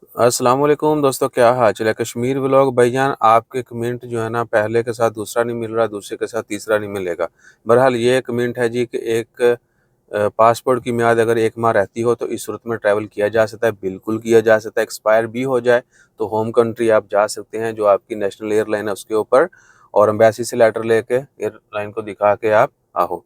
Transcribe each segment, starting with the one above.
अस्सलाम वालेकुम दोस्तों, क्या हाल चाल है। कश्मीर व्लॉग भाईजान, आपके कमेंट जो है ना, पहले के साथ दूसरा नहीं मिल रहा, दूसरे के साथ तीसरा नहीं मिलेगा। बहरहाल ये कमेंट है जी कि एक पासपोर्ट की मियाद अगर 1 माह रहती हो तो इस सूरत में ट्रैवल किया जा सकता है। बिल्कुल किया जा सकता है। एक्सपायर भी हो जाए तो होम कंट्री आप जा सकते हैं, जो आपकी नेशनल एयरलाइन है उसके ऊपर, और एम्बेसी से लेटर लेके एयरलाइन को दिखा के आप आओ।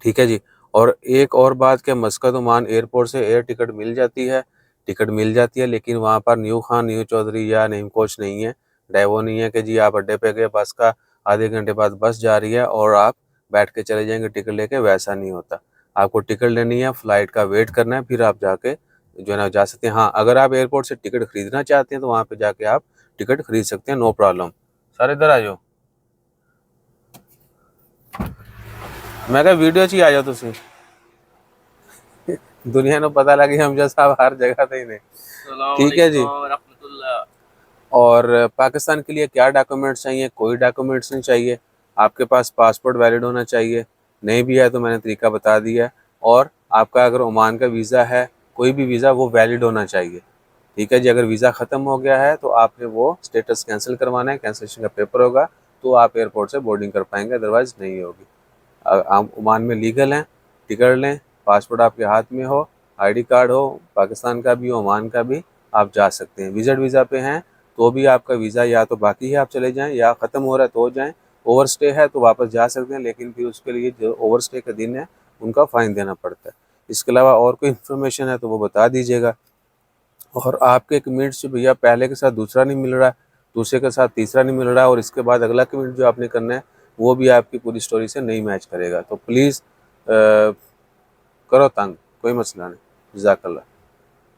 ठीक है जी। और एक और बात, कि मस्कत ओमान एयरपोर्ट से एयर टिकट मिल जाती है। टिकट मिल जाती है, लेकिन वहाँ पर न्यू खान न्यू चौधरी या नईम कोच नहीं है। ड्राइवर नहीं है कि जी आप अड्डे पे गए, बस का आधे घंटे बाद बस जा रही है और आप बैठ के चले जाएंगे टिकट लेके, वैसा नहीं होता। आपको टिकट लेनी है, फ्लाइट का वेट करना है, फिर आप जाके जो है ना जा सकते हैं। हाँ, अगर आप एयरपोर्ट से टिकट खरीदना चाहते हैं तो वहाँ पे जाके आप टिकट खरीद सकते हैं, नो प्रॉब्लम। सर इधर आ जाओ, मैं कहा वीडियो च ही आ जाओ तुसी। दुनिया को पता लगे हम जैसा हर जगह पे ही नहीं। ठीक है जी। और पाकिस्तान के लिए क्या डॉक्यूमेंट्स चाहिए? कोई डॉक्यूमेंट्स नहीं चाहिए। आपके पास पासपोर्ट वैलिड होना चाहिए। नहीं भी है तो मैंने तरीका बता दिया है। और आपका अगर ओमान का वीज़ा है, कोई भी वीज़ा, वो वैलिड होना चाहिए। ठीक है जी। अगर वीज़ा ख़त्म हो गया है तो आपने वो स्टेटस कैंसिल करवाना है, कैंसिलेशन का पेपर होगा, तो आप एयरपोर्ट से बोर्डिंग कर पाएंगे, अदरवाइज़ नहीं होगी। आप ओमान में लीगल हैं, टिकट लें, पासपोर्ट आपके हाथ में हो, आईडी कार्ड हो, पाकिस्तान का भी हो, ओमान का भी, आप जा सकते हैं। विजिट वीज़ा पे हैं तो भी आपका वीज़ा या तो बाकी है, आप चले जाएं, या ख़त्म हो रहा है तो हो जाएं। ओवर स्टे है तो वापस जा सकते हैं, लेकिन फिर उसके लिए जो ओवर स्टे के दिन है उनका फ़ाइन देना पड़ता है। इसके अलावा और कोई इन्फॉर्मेशन है तो वो बता दीजिएगा। और आपके कमिट से भैया पहले के साथ दूसरा नहीं मिल रहा है, दूसरे के साथ तीसरा नहीं मिल रहा है, और इसके बाद अगला कमिट जो आपने करना है वो भी आपकी पूरी स्टोरी से नहीं मैच करेगा, तो प्लीज़ करो तंग, कोई मसला नहीं। जज़ाकल्लाह।